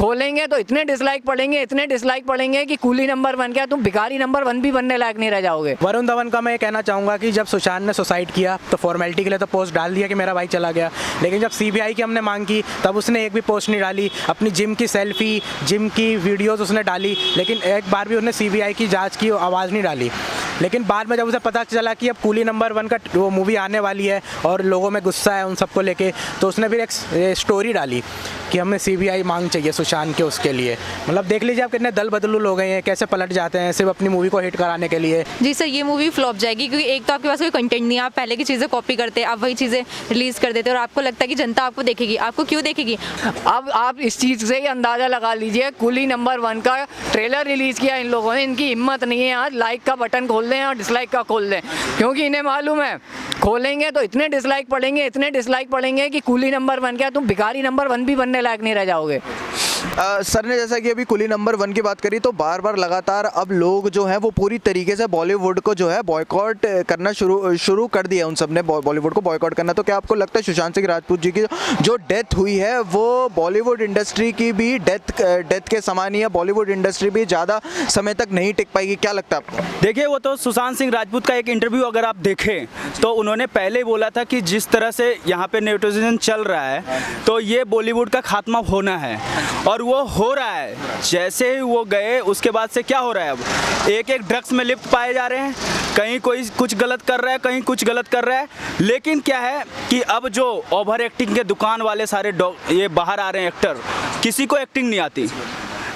खोलेंगे तो इतने डिसलाइक पड़ेंगे कि कूली नंबर 1 क्या तुम भिखारी नंबर 1 भी बनने लायक नहीं रह जाओगे। वरुण धवन का मैं ये कहना चाहूँगा कि जब सुशांत ने सुसाइड किया तो फॉर्मेलिटी के लिए तो पोस्ट डाल दिया कि मेरा भाई चला गया, लेकिन जब सीबीआई की हमने मांग की तब उसने एक भी पोस्ट नहीं डाली। अपनी जिम की सेल्फी, जिम की वीडियोस उसने डाली, लेकिन एक बार भी उसने सीबीआई की जांच की आवाज़ नहीं डाली। लेकिन बाद में जब उसे पता चला कि अब कूली नंबर 1 का वो मूवी आने वाली है और लोगों में गुस्सा है उन सबको लेके, तो उसने फिर एक स्टोरी डाली कि हमें सीबीआई मांग चाहिए सुशांत के उसके लिए। मतलब देख लीजिए आप कितने दल बदलुल हो गए हैं, कैसे पलट जाते हैं सिर्फ अपनी मूवी को हिट कराने के लिए। जी सर, ये मूवी फ्लॉप जाएगी क्योंकि एक तो आपके पास कोई कंटेंट नहीं है, आप पहले की चीज़ें कॉपी करते हैं, आप वही चीज़ें रिलीज़ कर देते हैं और आपको लगता है कि जनता आपको देखेगी। आपको क्यों देखेगी? अब आप इस चीज़ से ही अंदाज़ा लगा लीजिए, कूली नंबर 1 का ट्रेलर रिलीज़ किया इन लोगों ने, इनकी हिम्मत नहीं है आज लाइक का बटन खोल दें और डिसलाइक का खोल दें, क्योंकि इन्हें मालूम है खोलेंगे तो इतने डिसलाइक पड़ेंगे कि कूली नंबर 1 क्या तुम भिखारी नंबर 1 भी बनने लायक नहीं रह जाओगे। सर ने जैसा कि अभी कूली नंबर 1 की बात करी, तो बार बार लगातार अब लोग जो हैं वो पूरी तरीके से बॉलीवुड को जो है बॉयकॉट करना शुरू कर दिया। उन सब ने बॉलीवुड को बॉयकॉट करना। तो क्या आपको लगता है सुशांत सिंह राजपूत जी की जो डेथ हुई है वो बॉलीवुड इंडस्ट्री की भी डेथ के समान ही है? बॉलीवुड इंडस्ट्री भी ज़्यादा समय तक नहीं टिक पाएगी, क्या लगता है आपको? देखिए, वो तो सुशांत सिंह राजपूत का एक इंटरव्यू अगर आप देखें तो उन्होंने पहले बोला था कि जिस तरह से यहाँ पे नेपोटिज्म चल रहा है तो ये बॉलीवुड का खात्मा होना है, और वो हो रहा है। जैसे ही वो गए उसके बाद से क्या हो रहा है, अब एक ड्रग्स में लिप्त पाए जा रहे हैं, कहीं कोई कुछ गलत कर रहा है, कहीं कुछ गलत कर रहा है। लेकिन क्या है कि अब जो ओवर एक्टिंग के दुकान वाले सारे ये बाहर आ रहे हैं एक्टर, किसी को एक्टिंग नहीं आती।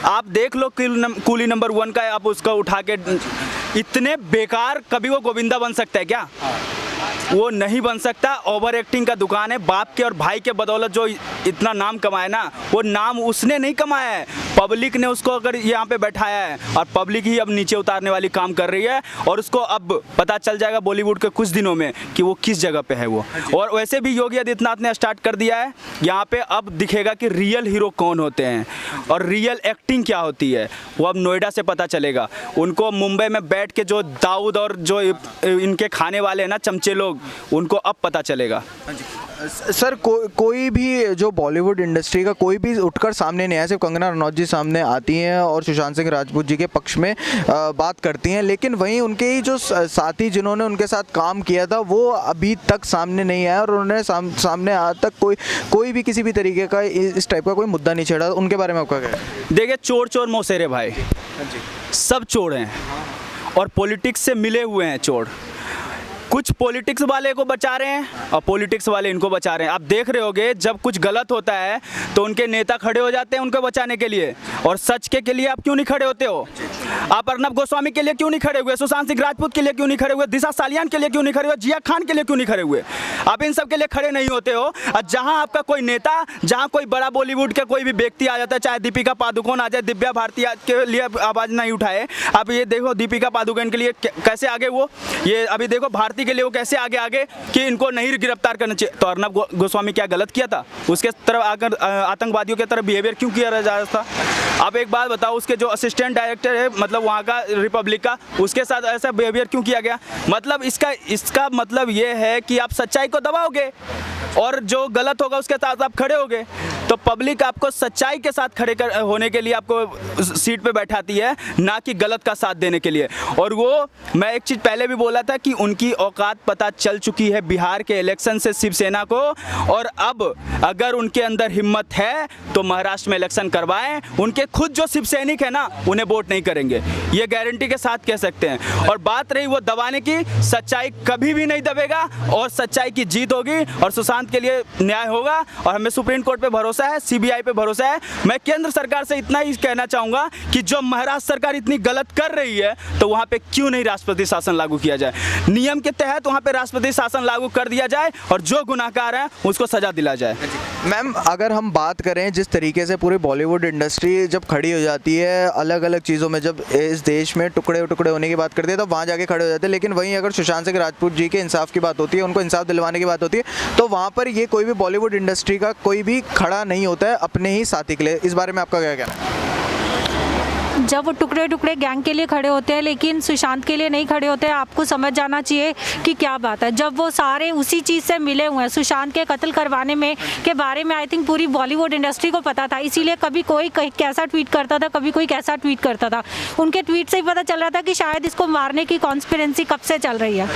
आप देख लो कूली नंबर 1 का, आप उसका उठा के इतने बेकार, कभी वो गोविंदा बन सकता है क्या? वो नहीं बन सकता। ओवर एक्टिंग का दुकान है। बाप के और भाई के बदौलत जो इतना नाम कमाया ना, वो नाम उसने नहीं कमाया है, पब्लिक ने उसको अगर यहाँ पे बैठाया है, और पब्लिक ही अब नीचे उतारने वाली काम कर रही है। और उसको अब पता चल जाएगा बॉलीवुड के कुछ दिनों में कि वो किस जगह पे है वो। और वैसे भी योगी आदित्यनाथ ने स्टार्ट कर दिया है, यहाँ पे अब दिखेगा कि रियल हीरो कौन होते हैं और रियल एक्टिंग क्या होती है। वो अब नोएडा से पता चलेगा। उनको मुंबई में बैठ के जो दाऊद और जो इनके खाने वाले हैं ना चमचे लोग, उनको अब पता चलेगा। सर कोई भी जो बॉलीवुड इंडस्ट्री का कोई भी उठकर सामने नहीं आया, सिर्फ कंगना रनौत जी सामने आती हैं और सुशांत सिंह राजपूत जी के पक्ष में बात करती हैं, लेकिन वहीं उनके ही जो साथी जिन्होंने उनके साथ काम किया था वो अभी तक सामने नहीं आया, और उन्होंने सामने आज तक कोई भी किसी भी तरीके का इस टाइप का कोई मुद्दा नहीं छेड़ा। उनके बारे में आपका क्या है? देखिए, चोर चोर मौसेरे भाई, सब चोर हैं और पॉलिटिक्स से मिले हुए हैं चोर। कुछ पॉलिटिक्स वाले को बचा रहे हैं और पॉलिटिक्स वाले इनको बचा रहे हैं। आप देख रहे होगे जब कुछ गलत होता है तो उनके नेता खड़े हो जाते हैं उनको बचाने के लिए, और सच के लिए आप क्यों नहीं खड़े होते हो? आप अर्नब गोस्वामी के लिए क्यों नहीं खड़े हुए? सुशांत सिंह राजपूत के लिए क्यों नहीं खड़े हुए? दिशा सालियान के लिए क्यों नहीं खड़े हुए? जिया खान के लिए क्यों नहीं खड़े हुए? आप इन सब के लिए खड़े नहीं होते हो। और जहां आपका कोई नेता, जहां कोई बड़ा बॉलीवुड का कोई भी व्यक्ति आ जाता है, चाहे दीपिका पादुकोण आ जाए, दिव्या भारती के लिए आवाज़ नहीं उठाए। आप ये देखो दीपिका पादुकोण के लिए कैसे आगे वो, ये अभी देखो भारती के लिए वो कैसे आगे कि इनको नहीं गिरफ्तार करना चाहिए। तो अर्नब गोस्वामी क्या गलत किया था? उसके तरफ आकर आतंकवादियों की तरफ बिहेवियर क्यों किया जा रहा था? आप एक बात बताओ, उसके जो असिस्टेंट डायरेक्टर है मतलब वहाँ का रिपब्लिक का, उसके साथ ऐसा बिहेवियर क्यों किया गया? मतलब इसका मतलब ये है कि आप सच्चाई को दबाओगे और जो गलत होगा उसके साथ आप खड़े होगे। तो पब्लिक आपको सच्चाई के साथ खड़े होने के लिए आपको सीट पे बैठाती है, ना कि गलत का साथ देने के लिए। और वो मैं एक चीज़ पहले भी बोला था कि उनकी औकात पता चल चुकी है बिहार के इलेक्शन से शिवसेना को, और अब अगर उनके अंदर हिम्मत है तो महाराष्ट्र में इलेक्शन करवाएं। उनके खुद जो शिव सैनिक है ना, उन्हें वोट नहीं करेंगे, ये गारंटी के साथ कह सकते हैं। और बात रही वो दबाने की, सच्चाई कभी भी नहीं दबेगा और सच्चाई की जीत होगी और सुशांत के लिए न्याय होगा। और हमें सुप्रीम कोर्ट पे भरोसा है, सीबीआई पे भरोसा है। मैं केंद्र सरकार से इतना ही कहना चाहूँगा कि जो महाराष्ट्र सरकार इतनी गलत कर रही है तो वहाँ पे क्यों नहीं राष्ट्रपति शासन लागू किया जाए? नियम के तहत वहाँ पे राष्ट्रपति शासन लागू कर दिया जाए और जो गुनाहगार है उसको सजा दिला जाए। मैम, अगर हम बात करें जिस तरीके से पूरी बॉलीवुड इंडस्ट्री जब खड़ी हो जाती है अलग अलग चीज़ों में, जब इस देश में टुकड़े टुकड़े होने की बात करते हैं तो वहाँ जाके खड़े हो जाते हैं, लेकिन वहीं अगर सुशांत सिंह राजपूत जी के इंसाफ की बात होती है, उनको इंसाफ दिलवाने की बात होती है, तो वहाँ पर ये कोई भी बॉलीवुड इंडस्ट्री का कोई भी खड़ा नहीं होता है अपने ही साथी के लिए। इस बारे में आपका क्या कहना है? जब वो टुकड़े टुकड़े गैंग के लिए खड़े होते हैं लेकिन सुशांत के लिए नहीं खड़े होते हैं, आपको समझ जाना चाहिए कि क्या बात है। जब वो सारे उसी चीज़ से मिले हुए हैं, सुशांत के कत्ल करवाने में के बारे में आई थिंक पूरी बॉलीवुड इंडस्ट्री को पता था, इसीलिए कभी कोई कैसा ट्वीट करता था, कभी कोई कैसा ट्वीट करता था। उनके ट्वीट से ही पता चल रहा था कि शायद इसको मारने की कॉन्स्पिरेंसी कब से चल रही है।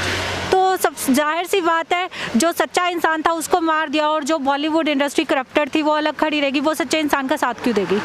तो सब जाहिर सी बात है, जो सच्चा इंसान था उसको मार दिया और जो बॉलीवुड इंडस्ट्री करप्टेड थी वो अलग खड़ी रहेगी, वो सच्चे इंसान का साथ क्यों देगी।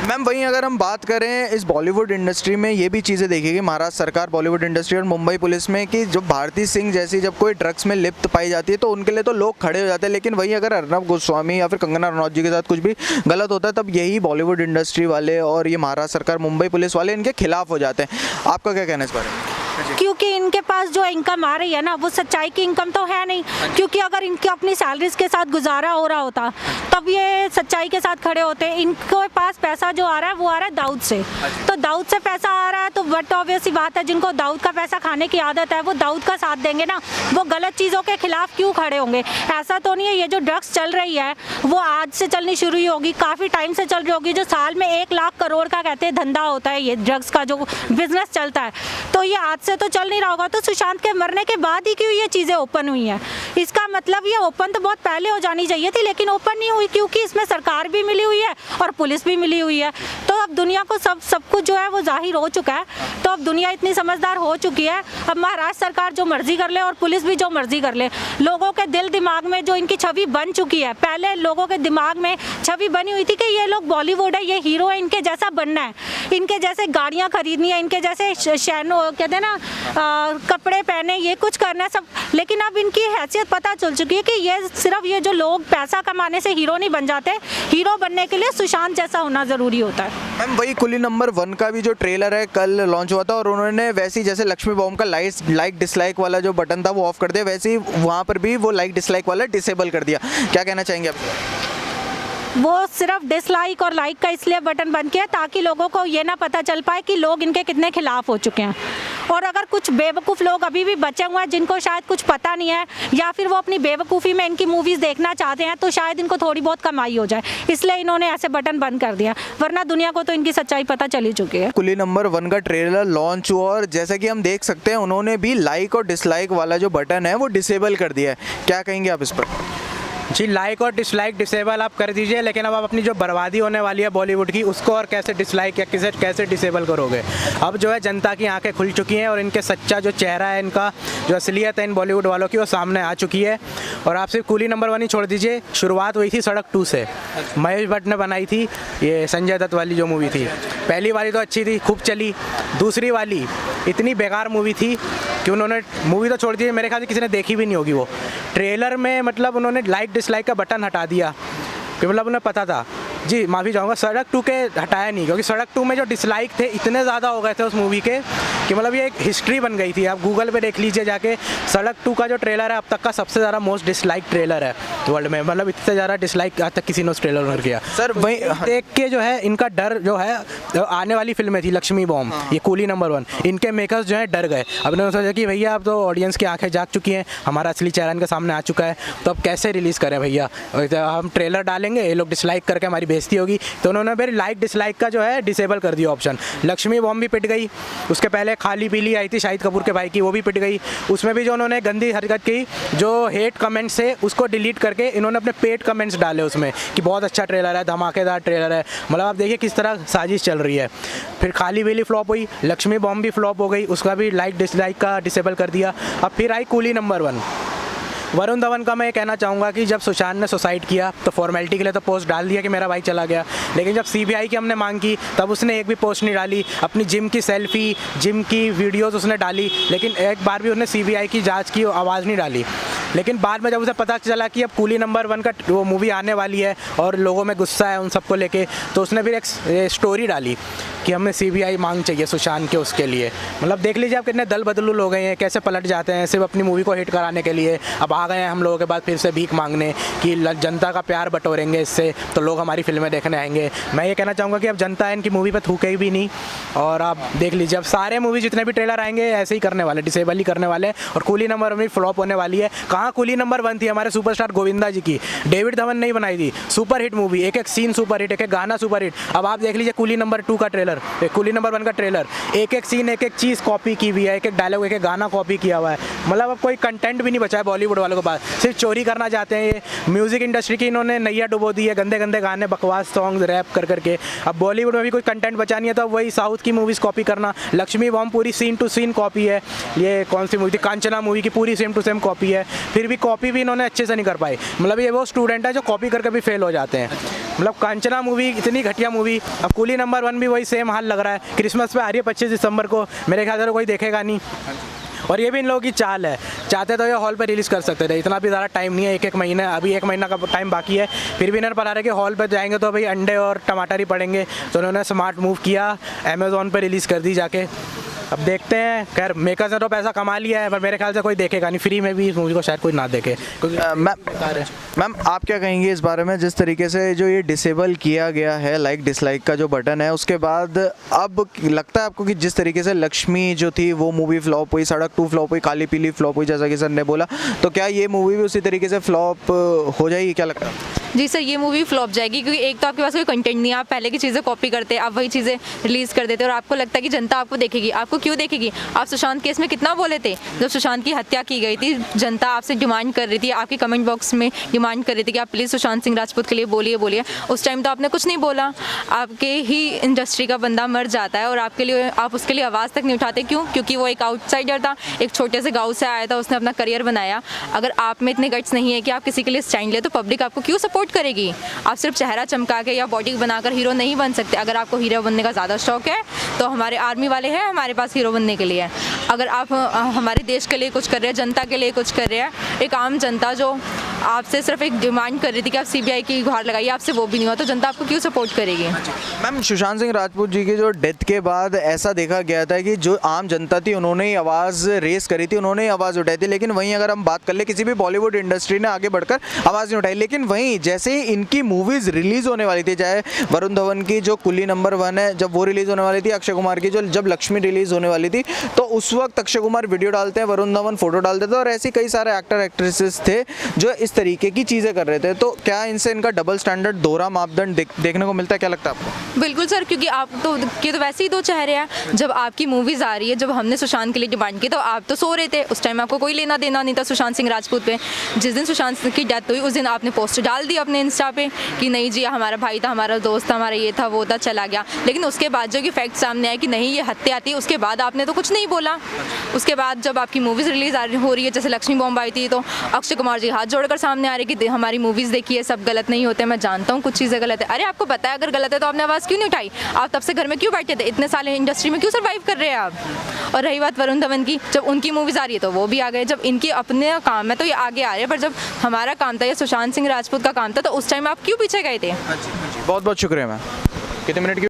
मैम वहीं अगर हम बात करें इस बॉलीवुड इंडस्ट्री में ये भी चीज़ें देखेगी महाराष्ट्र सरकार, बॉलीवुड इंडस्ट्री और मुंबई पुलिस में, कि जब भारती सिंह जैसी जब कोई ड्रग्स में लिप्त पाई जाती है तो उनके लिए तो लोग खड़े हो जाते हैं, लेकिन वहीं अगर अर्नब गोस्वामी या फिर कंगना रनौत जी के साथ कुछ भी गलत होता है तब यही बॉलीवुड इंडस्ट्री वाले और ये महाराष्ट्र सरकार, मुंबई पुलिस वाले इनके खिलाफ हो जाते हैं। आपका क्या कहना है इस बारे में? क्योंकि इनके पास जो इनकम आ रही है ना वो सच्चाई की इनकम तो है नहीं, क्योंकि अगर इनकी अपनी सैलरीज के साथ गुजारा हो रहा होता तब ये सच्चाई के साथ खड़े होते। इनके पास पैसा जो आ रहा है वो आ रहा है दाऊद से, तो दाऊद से पैसा आ रहा है तो बट ऑब्वियस ही बात है, जिनको दाऊद का पैसा खाने की आदत है वो दाऊद का साथ देंगे ना, वो गलत चीज़ों के खिलाफ क्यों खड़े होंगे। ऐसा तो नहीं है ये जो ड्रग्स चल रही है वो आज से चलनी शुरू ही होगी, काफ़ी टाइम से चल रही होगी। जो साल में 1 लाख करोड़ का कहते हैं धंधा होता है, ये ड्रग्स का जो बिजनेस चलता है, तो ये आज से तो चल नहीं रहा होगा। तो सुशांत के मरने के बाद ही क्यों ये चीज़ें ओपन हुई हैं? इसका मतलब ये ओपन तो बहुत पहले हो जानी चाहिए थी, लेकिन ओपन नहीं हुई क्योंकि इसमें सरकार भी मिली हुई है और पुलिस भी मिली हुई है। तो अब दुनिया को सब कुछ जो है वो जाहिर हो चुका है, तो अब दुनिया इतनी समझदार हो चुकी है, अब महाराष्ट्र सरकार जो मर्जी कर ले और पुलिस भी जो मर्जी कर ले। लोगों के दिल दिमाग में जो इनकी छवि बन चुकी है, पहले लोगों के दिमाग में छवि बनी हुई थी कि ये लोग बॉलीवुड है, ये हीरो है, इनके जैसा बनना है, इनके जैसे गाड़ियाँ खरीदनी है, इनके जैसे शैनो कहते हैं ना कपड़े पहने, ये कुछ करना है सब। लेकिन अब इनकी हैसियत पता चल चुकी है कि ये सिर्फ ये जो लोग पैसा कमाने से हीरो नहीं बन जाते, हीरो बनने के लिए सुशांत जैसा होना ज़रूरी होता है। मैम वही कुली नंबर 1 का भी जो ट्रेलर है कल लॉन्च हुआ था और उन्होंने वैसे जैसे लक्ष्मी बॉम्ब का लाइक डिसलाइक वाला जो बटन था वो ऑफ कर दिया, वैसे ही वहाँ पर भी वो लाइक डिसलाइक वाला डिसेबल कर दिया। क्या कहना चाहेंगे आप? वो सिर्फ डिसलाइक और लाइक का इसलिए बटन बंद किया ताकि लोगों को ये ना पता चल पाए कि लोग इनके कितने खिलाफ हो चुके हैं। और अगर कुछ बेवकूफ़ लोग अभी भी बचे हुए हैं जिनको शायद कुछ पता नहीं है या फिर वो अपनी बेवकूफ़ी में इनकी मूवीज़ देखना चाहते हैं, तो शायद इनको थोड़ी बहुत कमाई हो जाए, इसलिए इन्होंने ऐसे बटन बंद कर दिया, वरना दुनिया को तो इनकी सच्चाई पता चली चुकी है। कुली नंबर 1 का ट्रेलर लॉन्च हुआ और जैसा कि हम देख सकते हैं उन्होंने भी लाइक और डिसलाइक वाला जो बटन है वो डिसेबल कर दिया है। क्या कहेंगे आप इस पर? जी, लाइक और डिसलाइक डिसेबल आप कर दीजिए, लेकिन अब आप अपनी जो बर्बादी होने वाली है बॉलीवुड की उसको और कैसे डिसलाइक या कैसे डिसेबल करोगे। अब जो है जनता की आंखें खुल चुकी हैं और इनके सच्चा जो चेहरा है, इनका जो असलियत है इन बॉलीवुड वालों की, वो सामने आ चुकी है। और आप सिर्फ कुली नंबर 1 ही छोड़ दीजिए, शुरुआत हुई थी सड़क 2 से, महेश भट्ट ने बनाई थी ये संजय दत्त वाली जो मूवी थी। पहली वाली तो अच्छी थी, खूब चली, दूसरी वाली इतनी बेकार मूवी थी कि उन्होंने मूवी तो छोड़ दी, मेरे ख्याल से किसी ने देखी भी नहीं होगी वो। ट्रेलर में मतलब उन्होंने लाइक डिसलाइक का बटन हटा दिया कि मतलब उन्हें पता था। जी माफ़ी चाहूँगा, सड़क 2 के हटाया नहीं, क्योंकि सड़क 2 में जो डिसलाइक थे इतने ज़्यादा हो गए थे उस मूवी के कि मतलब ये एक हिस्ट्री बन गई थी। आप गूगल पे देख लीजिए जाके, सड़क 2 का जो ट्रेलर है अब तक का सबसे ज़्यादा मोस्ट डिसलाइक ट्रेलर है वर्ल्ड में, मतलब इतने ज़्यादा डिसलाइक आज तक किसी ने उस ट्रेलर में किया। सर वही देख के जो है इनका डर जो है, आने वाली फिल्में थी लक्ष्मी बॉम्ब, ये कुली नंबर 1, इनके मेकर्स जो है डर गए। अब इन्होंने सोचा कि भैया अब तो ऑडियंस की आंखें जाग चुकी हैं, हमारा असली चेहरा इनके सामने आ चुका है, तो अब कैसे रिलीज़ करें भैया, हम ट्रेलर डालेंगे, ये लोग डिसलाइक करके हमारी बेइज्जती होगी, तो उन्होंने फिर लाइक डिसलाइक का जो है डिसेबल कर दिया ऑप्शन। लक्ष्मी बॉम्ब भी पिट गई, उसके पहले खाली पीली आई थी शाहिद कपूर के भाई की, वो भी पिट गई। उसमें भी जो उन्होंने गंदी हरकत की, जो हेट कमेंट्स है उसको डिलीट करके इन्होंने अपने पेड कमेंट्स डाले उसमें कि बहुत अच्छा ट्रेलर है, धमाकेदार ट्रेलर है। मतलब आप देखिए किस तरह साजिश चल रही है। फिर खाली पीली फ्लॉप हुई, लक्ष्मी बॉम्ब भी फ्लॉप हो गई, उसका भी लाइक डिसलाइक का डिसेबल कर दिया। अब फिर आई कुली नंबर 1। वरुण धवन का मैं ये कहना चाहूँगा कि जब सुशांत ने सुसाइड किया तो फॉर्मेलिटी के लिए तो पोस्ट डाल दिया कि मेरा भाई चला गया, लेकिन जब सीबीआई की हमने मांग की तब उसने एक भी पोस्ट नहीं डाली। अपनी जिम की सेल्फी, जिम की वीडियोस उसने डाली, लेकिन एक बार भी उसने सीबीआई की जांच की आवाज़ नहीं डाली। लेकिन बाद में जब उसे पता चला कि अब कुली नंबर 1 का वो मूवी आने वाली है और लोगों में गुस्सा है उन सबको लेके, तो उसने फिर एक स्टोरी डाली कि हमें सीबीआई मांग चाहिए सुशांत के उसके लिए। मतलब देख लीजिए आप कितने दल बदलू लोग हैं, कैसे पलट जाते हैं सिर्फ अपनी मूवी को हिट कराने के लिए। अब आ गए हैं हम लोगों के बाद फिर से भीख मांगने कि जनता का प्यार बटोरेंगे इससे तो लोग हमारी फिल्में देखने आएंगे। मैं ये कहना चाहूँगा कि अब जनता इनकी मूवी पर थूकेगी भी नहीं। और आप देख लीजिए अब सारे मूवी जितने भी ट्रेलर आएंगे ऐसे ही करने वाले, डिसेबल ही करने वाले, और कुली नंबर 1 फ्लॉप होने वाली है। कहाँ कुली नंबर 1 थी हमारे सुपरस्टार गोविंदा जी की, डेविड धवन नहीं बनाई थी, सुपर हिट मूवी, एक एक सीन सुपर हिट, एक एक गाना सुपर हिट। अब आप देख लीजिए कुली नंबर 2 का ट्रेलर ट्रेलर, कुली नंबर 1 का ट्रेलर, एक एक सीन एक एक चीज़ कॉपी की हुई है, एक एक डायलॉग एक एक गाना कॉपी किया हुआ है। मतलब अब कोई कंटेंट भी नहीं बचा है बॉलीवुड वालों के पास, सिर्फ चोरी करना चाहते हैं। ये म्यूज़िक इंडस्ट्री की इन्होंने नैया डुबो दी है, गंदे गंदे गाने, बकवास सॉन्ग, रैप कर करके। अब बॉलीवुड में भी कोई कंटेंट बचा नहीं है, तो वही साउथ की मूवीज़ कॉपी करना। लक्ष्मी बॉम्ब पूरी सीन टू सीन कॉपी है। ये कौन सी मूवी थी, कांचना मूवी की पूरी सेम टू सेम कॉपी है, फिर भी कॉपी भी इन्होंने अच्छे से नहीं कर पाई। मतलब ये वो स्टूडेंट है जो कॉपी करके भी फेल हो जाते हैं। मतलब कांचना मूवी इतनी घटिया मूवी, अब कुली नंबर 1 भी वही सेम हाल लग रहा है। क्रिसमस पे आ रही है 25 दिसंबर को, मेरे ख्याल से तो कोई देखेगा नहीं। और ये भी इन लोगों की चाल है, चाहते तो ये हॉल पे रिलीज़ कर सकते थे, इतना भी ज़्यादा टाइम नहीं है, एक महीना, अभी 1 महीना का टाइम बाकी है, फिर भी इन्होंने पता रहा कि हॉल पे जाएंगे तो भाई अंडे और टमाटर ही पड़ेंगे। तो उन्होंने स्मार्ट मूव किया, अमेज़ॉन पे रिलीज़ कर दी जाके। अब देखते हैं, खैर मेकर्स ने तो पैसा कमा लिया है, पर मेरे ख्याल से कोई देखेगा नहीं, फ्री में भी इस मूवी को शायद कोई ना देखे, क्योंकि मैम आप क्या कहेंगे इस बारे में, जिस तरीके से जो ये डिसेबल किया गया है लाइक डिसलाइक का जो बटन है, उसके बाद अब लगता है आपको कि जिस तरीके से लक्ष्मी जो थी वो मूवी फ्लॉप हुई, सड़क 2 फ्लॉप हुई, काली पीली फ्लॉप हुई, जैसा कि सर ने बोला, तो क्या ये मूवी भी उसी तरीके से फ्लॉप हो जाएगी, क्या लगता है? जी सर, ये मूवी फ्लॉप जाएगी क्योंकि एक तो आपके पास कोई कंटेंट नहीं है, आप पहले की चीज़ें कॉपी करते, आप वही चीज़ें रिलीज़ कर देते और आपको लगता है कि जनता आपको देखेगी। आपको क्यों देखेगी? आप सुशांत केस में कितना बोले थे, जब सुशांत की हत्या की गई थी, जनता आपसे डिमांड कर रही थी, आपके कमेंट बॉक्स में डिमांड कर रही थी कि आप प्लीज़ सुशांत सिंह राजपूत के लिए बोलिए। उस टाइम तो आपने कुछ नहीं बोला, आपके ही इंडस्ट्री का बंदा मर जाता है और आपके लिए, आप उसके लिए आवाज़ तक नहीं उठाते। क्यों? क्योंकि वो एक आउटसाइडर था, एक छोटे से गाँव से आया था, उसने अपना करियर बनाया। अगर आप में इतने गट्स नहीं है कि आप किसी के लिए स्टैंड ले, तो पब्लिक आपको क्यों सपोर्ट करेगी? आप सिर्फ चेहरा चमका के या बॉडी बनाकर हीरो नहीं बन सकते। अगर आपको हीरो बनने का ज़्यादा शौक है तो हमारे आर्मी वाले हैं हमारे पास हीरो बनने के लिए। अगर आप हमारे देश के लिए कुछ कर रहे हैं, जनता के लिए कुछ कर रहे हैं, एक आम जनता जो आपसे सिर्फ एक डिमांड कर रही थी कि आप सीबीआई की गुहार लगाइए, आपसे वो भी नहीं हुआ, तो जनता आपको क्यों सपोर्ट करेगी? मैम सुशांत सिंह राजपूत जी की जो डेथ के बाद ऐसा देखा गया था कि जो आम जनता थी उन्होंने ही आवाज़ रेस करी थी, उन्होंने ही आवाज़ उठाई थी। लेकिन वहीं अगर हम बात कर ले, किसी भी बॉलीवुड इंडस्ट्री ने आगे बढ़कर आवाज़ नहीं उठाई। लेकिन वहीं जैसे ही इनकी मूवीज़ रिलीज़ होने वाली थी, चाहे वरुण धवन की जो कुली नंबर 1 है, जब वो रिलीज़ होने वाली थी, अक्षय कुमार की जो जब लक्ष्मी रिलीज़ होने वाली थी, तो उस वक्त अक्षय कुमार वीडियो डालते हैं, वरुण धवन फोटो डालते थे, और ऐसे कई सारे एक्टर एक्ट्रेसेस थे जो इस तरीके की चीज़ें कर रहे थे। तो क्या इनसे इनका डबल स्टैंडर्ड, दोहरा मापदंड देखने को मिलता है? क्या लगता है आपको? बिल्कुल सर, क्योंकि आप तो के तो वैसे ही दो चेहरे हैं। जब आपकी मूवीज़ आ रही है, जब हमने सुशांत के लिए डिमांड की तो आप तो सो रहे थे, उस टाइम आपको कोई लेना देना नहीं था सुशांत सिंह राजपूत पे। जिस दिन सुशांत की डेथ हुई उस दिन आपने पोस्ट डाल दी अपने इंस्टा पे कि नहीं जी हमारा भाई था, हमारा दोस्त था, हमारा ये था वो था, चला गया। लेकिन उसके बाद जो कि फैक्ट सामने आया कि नहीं ये हत्या थी, उसके बाद आपने तो कुछ नहीं बोला। उसके बाद जब आपकी मूवीज़ रिलीज़ हो रही है, जैसे लक्ष्मी बॉम्ब आई थी, तो अक्षय कुमार जी हाथ जोड़कर सामने आ रहे कि हमारी मूवीज़ देखिए, सब गलत नहीं होते, मैं जानता हूँ कुछ चीज़ें गलत है। अरे आपको पता है अगर गलत है तो आपने आवाज़ क्यों नहीं उठाई? आप तब से घर में क्यों बैठे थे? इतने साल इंडस्ट्री में क्यों सर्वाइव कर रहे हैं आप? और रही बात वरुण धवन की, जब उनकी मूवीज़ आ रही है तो वो भी आ गए। जब इनकी अपने काम है तो ये आगे आ रहे हैं, पर जब हमारा काम था या सुशांत सिंह राजपूत का काम था तो उस टाइम आप क्यों पीछे गए थे? बहुत बहुत शुक्रिया मैम। कितने मिनट की